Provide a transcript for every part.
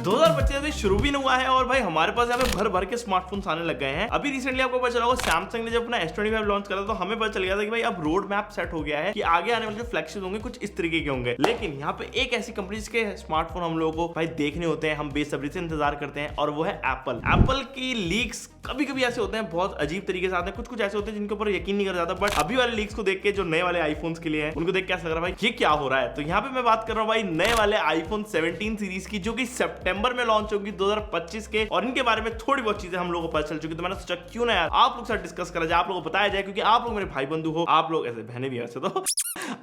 2025 अभी शुरू भी नहीं हुआ है और भाई हमारे पास यहाँ पे भर भर के स्मार्टफोन्स आने लग गए हैं। अभी रिसेंटली आपको पता चला होगा सैमसंग ने जब अपना S25 लॉन्च करा तो हमें पता चल गया था कि भाई अब रोड मैप सेट हो गया है कि आगे आने वाले जो फ्लैगशिप होंगे कुछ इस तरीके के होंगे। लेकिन यहाँ पे एक ऐसी कंपनी के स्मार्टफोन हम लोगों को भाई देखने होते हैं, हम बेसब्री से इंतजार करते हैं और वो है एप्पल। एप्पल की लीक्स कभी कभी ऐसे होते हैं, बहुत अजीब तरीके से आते हैं, कुछ ऐसे होते हैं जिनके ऊपर यकीन नहीं कर जाता। बट अभी वाले लीक्स को देख के जो नए वाले आईफोन्स के लिए हैं उनको देख के ऐसा लग रहा है भाई ये क्या हो रहा है। तो यहाँ पे मैं बात कर रहा हूँ भाई नए वाले आईफोन 17 सीरीज की, जो कि सितंबर में लॉन्च होगी 2025 के। और इनके बारे में थोड़ी बहुत चीजें हम लोगों को पता चल चुकी, तो मैंने सोचा क्यों ना यार आप लोग साथ डिस्कस करा जाए, आप लोगों को बताया जाए, क्योंकि आप लोग मेरे भाई बंधु हो, आप लोग ऐसे बहने भी ऐसे तो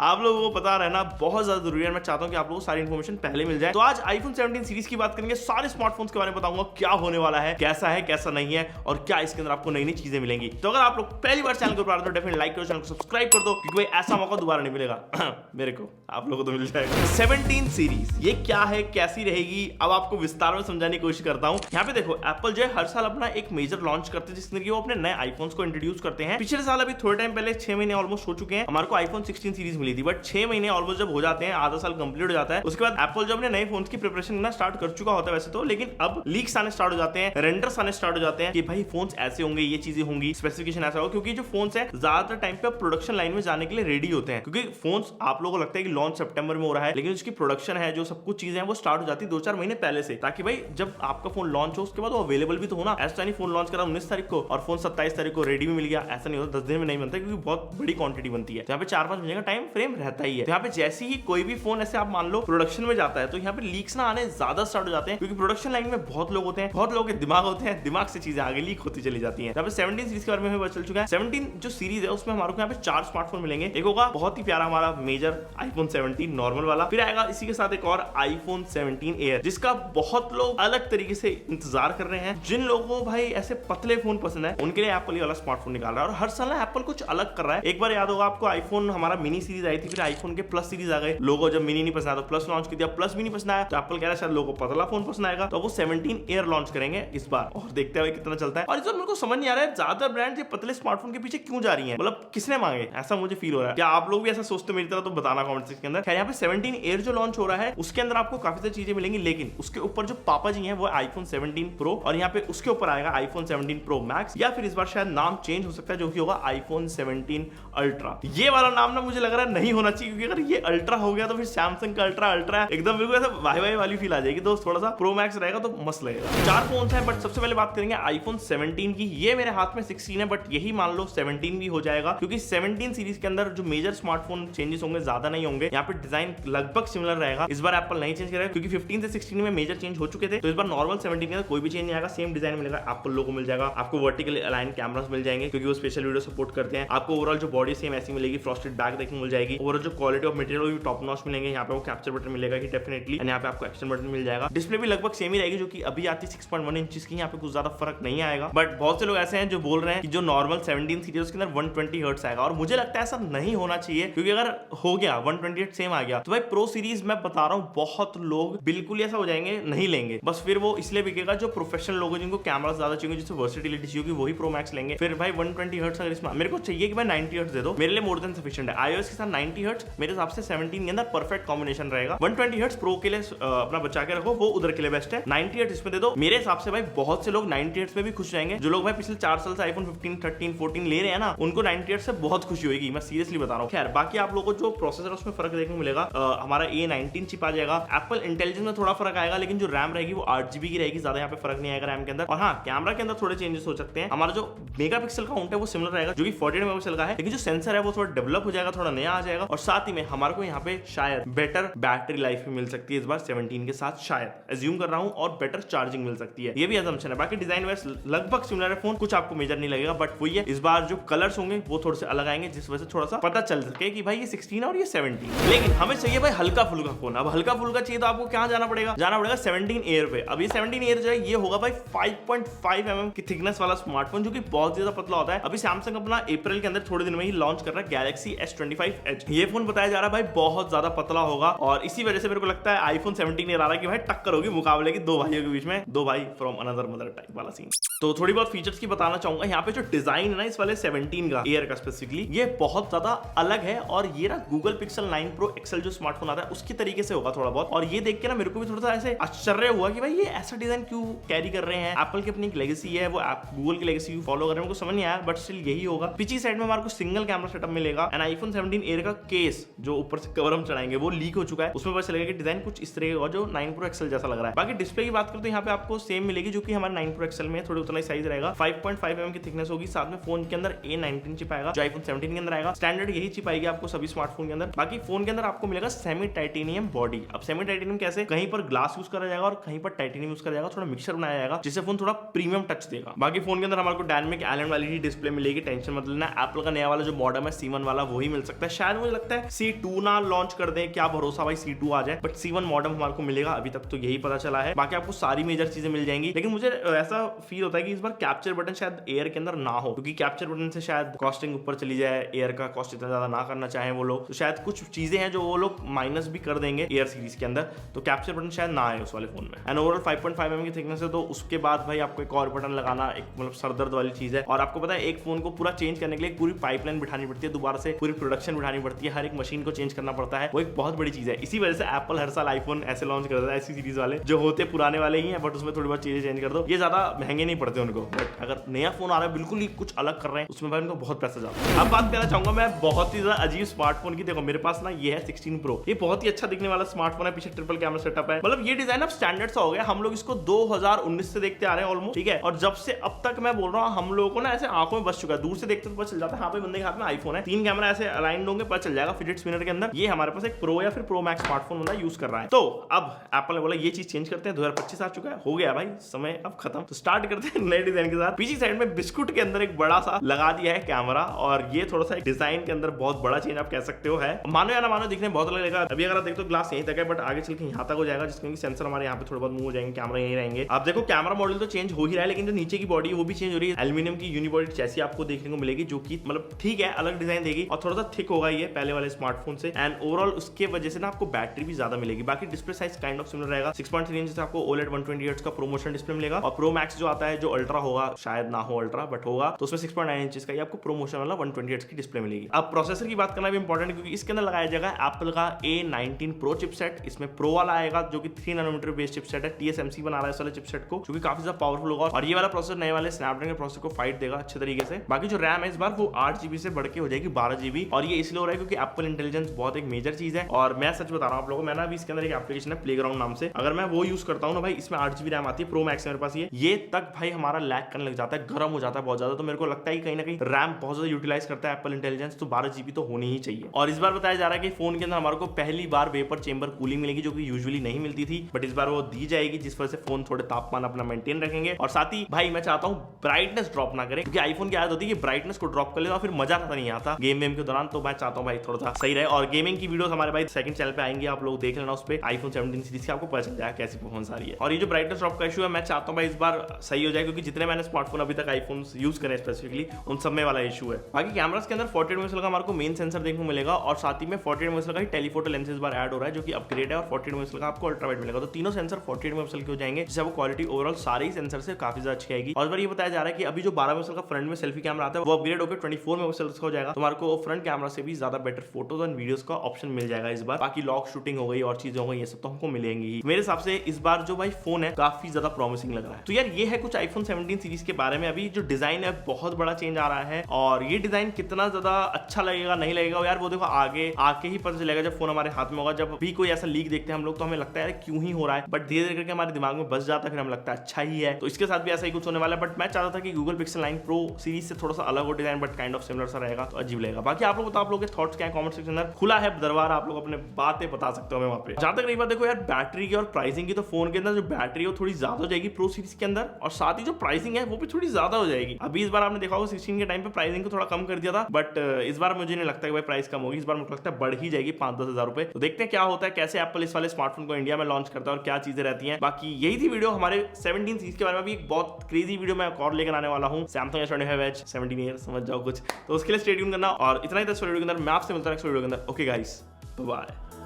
आप लोगों को पता रहना बहुत ज्यादा जरूरी है। मैं चाहता हूं कि आप लोगों को सारी इन्फॉर्मेशन पहले मिल जाए। तो आज आईफोन 17 सीरीज की बात करेंगे, सारे स्मार्टफोन्स के बारे में बताऊंगा क्या होने वाला है, कैसा नहीं है और क्या इसके अंदर आपको नई नई चीजें मिलेंगी। तो अगर आप लोग पहली बार चैनल को तो डेफिनेटली लाइक करो, चैनल को सब्सक्राइब कर दो, क्योंकि भाई ऐसा मौका दोबारा नहीं मिलेगा मेरे को, आप लोगों को तो मिल जाएगा। 17 सीरीज ये क्या है, कैसी रहेगी, अब आपको विस्तार में समझाने की कोशिश करता हूं। यहाँ पे देखो एप्पल जो है हर साल अपना एक मेजर लॉन्च करते हैं जिसमें वो अपने नए आईफोन्स को इंट्रोड्यूस करते हैं। पिछले साल अभी थोड़े टाइम पहले 6 महीने ऑलमोस्ट हो चुके हैं, हमारे को आईफोन 16 सीरीज मिली थी। बट 6 महीने ऑलमोस्ट जब हो जाते हैं, आधा साल कंप्लीट हो जाता है, उसके बाद एप्पल जो अपने नए फोन्स की प्रिपरेशन करना स्टार्ट कर चुका होता है वैसे तो, लेकिन अब लीक्स आने स्टार्ट हो जाते हैं, रेंडर्स आने स्टार्ट हो जाते हैं कि भाई फोन्स ऐसे होंगे, ये चीजें होंगी, स्पेसिफिकेशन ऐसा होगा। क्योंकि जो फोन्स है ज्यादातर टाइम पे प्रोडक्शन लाइन में जाने के लिए रेडी होते हैं, क्योंकि फोन्स आप लोगों को लगता है कि लॉन्च सितंबर में हो रहा है, लेकिन उसकी प्रोडक्शन है, जो सब कुछ चीजें हैं वो स्टार्ट हो जाती है 2-4 महीने पहले से, ताकि भाई जब आपका फोन लॉन्च हो उसके बाद वो अवेलेबल भी तो हो ना। ऐसा नहीं फोन लॉन्च करा 19 तारीख को और फोन 27 तारीख को रेडी भी मिल गया, ऐसा नहीं होता, 10 दिन में नहीं बनता, क्योंकि बहुत बड़ी क्वांटिटी बनती है। यहाँ पे 4-5 महीने का टाइम फ्रेम रहता ही है। यहाँ पे जैसे ही कोई भी फोन ऐसे आप मान लो प्रोडक्शन में जाता है तो यहाँ पे लीक्स ना आने ज्यादा स्टार्ट हो जाते हैं, क्योंकि प्रोडक्शन लाइन में बहुत लोग होते हैं, बहुत लोगों के दिमाग होते हैं, दिमाग से चीजें आगे लीक होती चली जाती हैं। यहाँ पे 17 सीरीज के बारे में हमें पता चल चुका है। 17 जो सीरीज है उसमें हमारे को यहाँ पे 4 स्मार्टफोन मिलेंगे। एक होगा बहुत ही प्यारा हमारा मेजर आईफोन 17 नॉर्मल वाला, फिर आएगा इसी के साथ एक और आईफोन 17 एयर, जिसका बहुत लोग अलग तरीके से इंतजार कर रहे हैं। जिन लोगों को भाई ऐसे पतले फोन पसंद है उनके लिए एप्पल ये वाला स्मार्टफोन निकाल रहा है। और हर साल ना एप्पल कुछ अलग कर रहा है। एक बार याद होगा आपको आईफोन हमारा मिनी सीरीज आई थी, फिर आईफोन के प्लस सीरीज आ गए। लोगों जब मिनी नहीं पसंद आया तो प्लस लॉन्च कर दिया, प्लस भी नहीं पसंद आया तो एप्पल कह रहा है शायद लोगों को पतला फोन पसंद आएगा, तो वो 17 एयर लॉन्च करेंगे इस बार, और देखते हैं कितना चलता है। और इस बार मेरे को समझ नहीं आ रहा है ज्यादातर ब्रांड ये पतले स्मार्टफोन के पीछे क्यों जा रही है, मतलब किसने मांगे, ऐसा मुझे फील हो रहा है। क्या आप लोग भी ऐसा सोचते मेरी तरह, तो बताना कमेंट सेक्शन के अंदर। खैर यहाँ पे 17 एयर जो लॉन्च हो रहा है उसके अंदर आपको काफी सारी चीजें मिलेंगी, लेकिन उसके ऊपर जो पापा जी हैं वो आईफोन 17 प्रो, और यहाँ पे उसके ऊपर आएगा आईफोन 17 प्रो मैक्स, या फिर इस बार शायद नाम चेंज हो सकता है, जो कि होगा आईफोन 17 अल्ट्रा। ये वाला नाम ना मुझे लग रहा है नहीं होना चाहिए, क्योंकि अगर ये अल्ट्रा हो गया तो फिर सैमसंग का अल्ट्रा एकदम बिल्कुल ऐसा वाई वाली फील आ जाएगी। तो थोड़ा सा प्रो मैक्स रहेगा तो मस्त लगेगा। 4 फोन हैं, बट सबसे पहले बात करेंगे आईफोन 17 की। ये मेरे हाथ में 16 है, बट यही मान लो 17 भी हो जाएगा, क्योंकि 17 सीरीज के अंदर जो मेजर स्मार्टफोन चेंजेस होंगे ज्यादा नहीं होंगे। यहाँ पे डिजाइन लगभग सिमिलर रहेगा। इस बार एप्पल नहीं चेंज करेगा, क्योंकि 15 से 16 में मेजर चेंज हो चुके थे, तो इस बार नॉर्मल 17 के अंदर कोई भी चेंज नहीं आएगा, सेम डिजाइन मिलेगा। एप्पल लोगो मिल जाएगा, आपको वर्टिकल अलाइन कैमरास मिल जाएंगे, क्योंकि वो स्पेशल वीडियो सपोर्ट करते हैं। आपको ओवरऑल जो बॉडी सेम ऐसी मिलेगी, फ्रॉस्टेड बैक देखने को मिल जाएगी। ओवरऑल जो क्वालिटी ऑफ मटेरियल भी टॉप नॉच मिलेंगे। यहाँ पे वो कैप्चर बटन मिलेगा कि डेफिनेटली, एंड यहाँ पे आपको एक्शन बटन मिल जाएगा। डिस्प्ले भी लगभग सेम ही रहेगी, जो कि अभी आती 6.1 इंच की। यहाँ पे कुछ ज्यादा फर्क नहीं आएगा, बट बहुत से लोग ऐसे हैं जो बोल रहे हैं कि जो नॉर्मल 17 सीरीज उसके अंदर 120 हर्ट्ज आएगा, और मुझे लगता है ऐसा नहीं होना चाहिए, क्योंकि अगर हो गया 128 सेम आ गया तो भाई प्रो सीरीज मैं बता रहा हूँ बहुत लोग बिल्कुल ऐसा हो जाएंगे, नहीं लेंगे। बस फिर वो इसलिए बिकेगा जो प्रोफेशनल लोग हैं, जिनको कैमरा ज्यादा चाहिए, जिससे वर्सेटिलिटी चाहिए, वही प्रो मैक्स लेंगे। फिर भाई 120 हर्ट्ज अगर इसमें मेरे को चाहिए कि भाई 90 हर्ट्ज दे दो, मेरे लिए मोर देन सफिशिएंट है। iOS के साथ 90 हर्ट्ज मेरे हिसाब से 17 के अंदर परफेक्ट कॉम्बिनेशन रहेगा। 120 हर्ट्ज प्रो के लिए अपना बचा के रखो, वो उधर के लिए बेस्ट है। 90 हर्ट्ज इसमें दे दो, मेरे हिसाब से भाई बहुत से लोग 90 हर्ट्ज में भी खुश रहेंगे। जो लोग भाई पिछले 4 साल से आईफोन 15, 13, 14 ले रहे हैं ना, उनको 90 हर्ट्ज से बहुत खुशी होगी, मैं सीरियसली बता रहा हूँ। खैर बाकी आप लोगों को जो प्रोसेसर उसमें फर्क देखने को मिलेगा, हमारा A19 चिप आ जाएगा। एप्पल इंटेलिजेंस में थोड़ा फर्क आएगा, लेकिन जो रैम रहेगी वो 8GB की रहेगी, ज्यादा यहाँ पे फर्क नहीं आएगा रैम के अंदर। और हाँ, कैमरा के अंदर थोड़े चेंजेस हो सकते हैं। हमारा जो मेगापिक्सल काउंट है वो सिमिलर रहेगा, जो कि 48 मेगापिक्सल का है, लेकिन जो सेंसर है वो थोड़ा डेवलप हो जाएगा, थोड़ा नया आ जाएगा। और साथ ही में हमारे को यहाँ पे शायद बेटर बैटरी लाइफ भी मिल सकती है इस बार 17 के साथ, शायद एज्यूम कर रहा हूँ, और बेटर चार्जिंग मिल सकती है, ये भी असम्पशन है। बाकी डिजाइन वाइज लगभग सिमिलर है फोन, कुछ आपको मेजर नहीं लगेगा, बट वही है इस बार जो कलर्स होंगे वो थोड़े से अलग आएंगे, जिस वजह से थोड़ा सा पता चल सके कि भाई ये 16 और ये 17। लेकिन हमें चाहिए भाई हल्का फुल्का फोन। अब हल्का फुल्का चाहिए तो आपको क्या जाना पड़ेगा 17 एयर पे। अब ये 17 एयर जो है ये होगा भाई 5.5 mm की थिकनेस वाला स्मार्टफोन, जो कि बहुत ज्यादा पतला होता है। अभी सैमसंग अपना अप्रैल के अंदर थोड़े दिन में ही लॉन्च कर रहा है गैलेक्सी S25 S25 Edge। ये फोन बताया जा रहा है भाई बहुत ज्यादा पतला होगा और इसी वजह से मेरे को लगता है iPhone 17 आ रहा है कि भाई टक्कर होगी मुकाबले की दो भाइयों के बीच में, दो भाई फ्रॉम अनदर मदर टाइप वाला सीन। तो थोड़ी बहुत फीचर्स की बताना चाहूंगा। यहाँ पे जो डिजाइन है ना इस वाले 17 का एयर का स्पेसिफिकली, ये बहुत ज्यादा अलग है और ये ना गूगल पिक्सल 9 Pro XL जो स्मार्टफोन आता है उसकी तरीके से होगा थोड़ा बहुत। और ये देख के ना मेरे को भी थोड़ा सा ऐसे आश्चर्य हुआ कि भाई ये ऐसा डिजाइन क्यों कैरी कर रहे हैं। एप्पल की अपनी एक लेगेसी है, वो गूगल की लेगेसी फॉलो कर रहे हैं, उनको समझ नहीं आया बट स्टिल यही होगा। पीछे साइड में हमारे को सिंगल कैमरा सेटअप मिलेगा एंड iPhone 17 एयर का केस जो ऊपर से कवर हम चढ़ाएंगे वो लीक हो चुका है, उसमें पता चलेगा कि डिजाइन कुछ इस तरह का जो 9 Pro XL जैसा लग रहा है। बाकी डिस्प्ले की बात करें तो यहाँ पे आपको सेम मिलेगी जो कि हमारे 9 Pro XL में थोड़ी उतना ही साइज रहेगा। 5.5 mm की थिकनेस होगी, साथ में फोन के अंदर A19 चिप आएगा जो iPhone 17 के अंदर आएगा। स्टैंडर्ड यही चिप आएगी आपको सभी स्मार्टफोन के अंदर। बाकी फोन के अंदर आपको मिलेगा सेमी टाइटेनियम बॉडी। अब सेमी टाइटेनियम कैसे, कहीं पर ग्लास यूज करा जाएगा और कहीं पर टाइटेनियम यूज करा जाएगा, थोड़ा मिक्सर बनाया जाएगा जिससे फोन थोड़ा प्रीमियम टच देगा। बाकी फोन के अंदर हमारे को डायनामिक आइलैंड वाली डिस्प्ले मिलेगी, टेंशन मत लेना। एप्पल का नया वाला जो मॉडम है C1 वाला वही मिल सकता है, शायद मुझे लगता है C2 ना लॉन्च कर दे, क्या भरोसा भाई C2 आ जाए, बट C1 मॉडम हमारे को मिलेगा, अभी तक तो यही पता चला है। बाकी आपको सारी मेजर चीजें मिल जाएंगी, लेकिन मुझे ऐसा फील होता है कि इस बार कैप्चर बटन शायद एयर के अंदर ना हो, क्योंकि कैप्चर बटन से शायद कॉस्टिंग ऊपर चली जाए, एयर का कॉस्ट इतना ज्यादा ना करना चाहे वो लोग, तो शायद कुछ चीजें हैं जो वो लोग माइनस भी कर देंगे एयर सीरीज के अंदर, तो कैप्चर बटन शायद ना आए उस वाले फोन में। एंड ओवरऑल 5.5 mm की थिकनेस है, तो उसके बाद भाई आपको एक और बटन लगाना एक मतलब सरदर्द वाली चीज है। और आपको पता है एक फोन को पूरा चेंज करने के लिए पूरी पाइपलाइन बिठानी पड़ती है, दोबारा से पूरी प्रोडक्शन बिठानी पड़ती है, हर एक मशीन को चेंज करना पड़ता है, वो एक बहुत बड़ी चीज है। इसी वजह से एप्पल हर साल आईफोन ऐसे लॉन्च करता है, ऐसी सीरीज वाले जो होते पुराने वाले ही हैं बट उसमें थोड़ी बहुत चीजें चेंज कर दो, ये ज्यादा महंगे नहीं पड़ते उनको। बट अगर नया फोन आ रहा है बिल्कुल ही कुछ अलग कर रहे हैं, उसमें भाई उनको बहुत पैसा जाता है। अब बात करना चाहूंगा मैं बहुत ही ज्यादा अजीब स्मार्टफोन की। देखो मेरे पास ना ये है 16 Pro, ये बहुत ही अच्छा दिखने वाला स्मार्टफोन है, पीछे ट्रिपल कैमरा सेटअप है, मतलब ये डिजाइन अब स्टैंडर्ड सा हो गया। हम लोग इसको 2019 से देखते आ रहे हैं ऑलमोस्ट, ठीक है, और जब से अब तक मैं बोल रहा हूँ हम लोगों को ना ऐसे आंखों में बस चुका है, दूर से देखते तो पता चल जाता है हाँ भाई बंदे के हाथ में आईफोन है, 3 कैमरा ऐसे अलाइंड होंगे पता चल जाएगा फिजिट स्पिनर के अंदर। ये हमारे पास एक प्रो या फिर प्रो मैक्स स्मार्टफोन बंदा यूज कर रहा है। तो अब एप्पल ने बोला ये चीज चेंज करते हैं, 2025 आ चुका है, हो गया भाई समय अब खत्म, तो स्टार्ट करते हैं नए डिजाइन के साथ। पीछे साइड में बिस्कुट के अंदर एक बड़ा सा लगा दिया है कैमरा, और ये थोड़ा सा डिजाइन के अंदर बहुत बड़ा चेंज आप कह सकते हो है, मानो या ना मानो दिखने बहुत अलग लगेगा। अभी अगर आप देखो ग्लास यहीं तक है बट आगे चल के यहाँ तक हो जाएगा, जिसमें सेंसर हमारे यहाँ पे थोड़े बहुत मूव हो जाएंगे, कैमरा यहीं रहेंगे। आप देखो कैमरा मॉडल तो चेंज हो ही रहा है, लेकिन जो नीचे की बॉडी है वो भी चेंज हो रही है, एल्यूमिनियम की यूनिबॉडी चैसी आपको देखने को मिलेगी, जो कि मतलब ठीक है अलग डिजाइन देगी और थोड़ा सा थिक होगा ये पहले वाले स्मार्टफोन से। एंड ओवरऑल उसके वजह से ना आपको बैटरी भी ज्यादा मिलेगी। बाकी display size kind of similar रहेगा, 6.3 इंच से आपको OLED 120 हर्ट्ज का प्रोमोशन डिस्प्ले मिलेगा। और प्रो मैक्स जो आता है जो अल्ट्रा होगा, शायद ना हो अल्ट्रा बट होगा, तो उसमें 6.9 इंच का आपको प्रोमोशन वाला 120 हर्ट्ज की डिस्प्ले मिलेगी। अब प्रोसेसर की बात करना भी इंपॉर्टेंट है, क्योंकि इसके अंदर लगाया जाएगा एप्पल का A19 Pro चिपसेट। इसमें प्रो वाला आएगा जो कि 3 नैनोमीटर बेस्ड चिपसेट है, TSMC बना रहा है इस वाले चिपसेट को, जो कि काफी ज्यादा पावरफुल होगा। और ये वाला प्रोसेसर नए वाले स्नैपड्रैगन के प्रोसेसर को फाइट देगा अच्छे तरीके से। बाकी जो रैम है इस बार वो 8 GB से बढ़ के हो जाएगी 12 GB, और ये इसलिए हो रहा है क्योंकि एप्पल इंटेलिजेंस बहुत एक मेजर चीज है। और मैं सच बता रहा हूँ आप लोगों को, मैंने अभी इसके अंदर एक एप्लीकेशन है प्लेग्राउंड नाम से, अगर मैं वो यूज करता हूँ ना भाई, इसमें 8 GB रैम आती है, प्रो मैक्स मेरे पास ये तक भाई हमारा लैग करने लग जाता है, गर्म हो जाता है बहुत ज्यादा। तो मेरे को लगता है कि कहीं ना कहीं रैम बहुत ज्यादा यूटिलाइज करता है एप्पल इंटेलिजेंस, तो 12 GB तो होनी ही चाहिए। और इस बार बताया जा रहा है कि फोन के अंदर हमारे को पहली बार वेपर चेंबर कूलिंग मिलेगी, जो कि यूजुअली नहीं मिलती थी, बट इस बार वो दी जाएगी, जिस वजह से फोन थोड़े तापमान अपना मेंटेन रखेंगे। और साथ ही भाई मैं चाहता हूँ ब्राइटनेस ड्रॉप ना करे, क्योंकि आईफोन की आदत होती है कि ब्राइटनेस को ड्रॉप कर ले और फिर मजा नहीं आता गेम वेम के दौरान, तो मैं चाहता हूँ भाई थोड़ा सा सही रहे। और गेमिंग की वीडियोस हमारे भाई सेकंड चैनल पे आएंगे, आप लोग देख लेना, उस पे iPhone 17 सीरीज की आपको पता चल जाएगा कैसी परफॉर्मेंस आ रही है। और ये जो ब्राइटनेस ड्रॉप का इशू है, मैं चाहता हूँ भाई इस बार सही हो जाए, क्योंकि जितने मैंने स्मार्टफोन अभी तक आईफोन यूज करे स्पेसिफिकली उन सब में वाला इशू है। बाकी कैमरास के अंदर 48 मेगापिक्सल का हमारे को मेन सेंसर देखने को मिलेगा, और साथ ही में 48 मेगापिक्सल का ही टेलीफोटो लेंस इस बार ऐड हो रहा है, जो कि अपग्रेड है, और 48 मेगापिक्सल का आपको अल्ट्रा वाइड मिलेगा। तो तीनों सेंसर 48 मेगापिक्सल के हो जाएंगे, जिससे आपको क्वालिटी ओवरऑल सारे ही सेंसर से काफी ज्यादा अच्छी आएगी। और इस बार ये बताया जा रहा है कि अभी जो 12 मेगापिक्सल का फ्रंट में सेल्फी कैमरा आता है वो अपग्रेड होकर 24 मेगापिक्सल का हो जाएगा, तो हमारे को फ्रंट कैमरा से भी ज्यादा बेटर फोटोज एंड वीडियोस का ऑप्शन मिल जाएगा इस बार। बाकी लॉक शूटिंग हो गई और चीजें हो गई, ये सब तो हमको मिलेंगी। मेरे हिसाब से इस बार जो भाई फोन है काफी ज्यादा प्रॉमिसिंग लग रहा है। तो यार ये है कुछ iPhone 17 सीरीज के बारे में। अभी जो डिजाइन है बहुत बड़ा चेंज आ रहा है, और ये डिजाइन कितना ज्यादा अच्छा लगेगा नहीं लगेगा यार वो देखो आगे आके ही पता चलेगा, जब फोन हमारे हाथ में होगा। जब भी कोई ऐसा लीक देखते हैं हम लोग तो हमें लगता है क्यों ही हो रहा है, बट धीरे धीरे करके हमारे दिमाग में बस जाता है, फिर हमें लगता है अच्छा ही है। तो इसके साथ भी ऐसा ही कुछ होने वाला है, बट मैं चाहता था कि गूगल पिक्सल 9 Pro सीरीज से थोड़ा सा अलग हो design, but kind of similar सा रहेगा तो अजीब लगेगा। बाकी आप लोग आप लोगों के थॉट्स क्या है कमेंट सेक्शन में खुला है दरबार, आप लोग अपने बातें बता सकते हो हमें वहां पे। जहां तक रही बात देखो यार बैटरी की और प्राइसिंग की, तो फोन के अंदर जो बैटरी है वो थोड़ी ज्यादा हो जाएगी प्रो सीरीज के अंदर, और साथ ही जो प्राइसिंग है वो भी थोड़ी ज्यादा हो जाएगी। अभी इस बार आपने देखा होगा 16 के टाइम पे प्राइसिंग को थोड़ा कम कर दिया था, बट इस बार मुझे नहीं लगता कि भाई प्राइस कम होगी, इस बार मुझे लगता है बढ़ ही जाएगी 5-10 हज़ार रुपए। तो देखते हैं क्या होता है, कैसे एप्पल इस वाले स्मार्टफोन को इंडिया में लॉन्च करता है और क्या चीजें रहती हैं। बाकी यही थी वीडियो हमारे 17 सीरीज के बारे में। भी एक बहुत क्रेजी वीडियो मैं और लेकर आने वाला हूँ, Samsung S25 Edge 17 ईयर समझ जाओ कुछ, तो उसके लिए स्टे ट्यून करना। और इतना ही था। वीडियो के अंदर, मैं आपसे मिलता हूं नेक्स्ट वीडियो के अंदर। Okay guys, bye.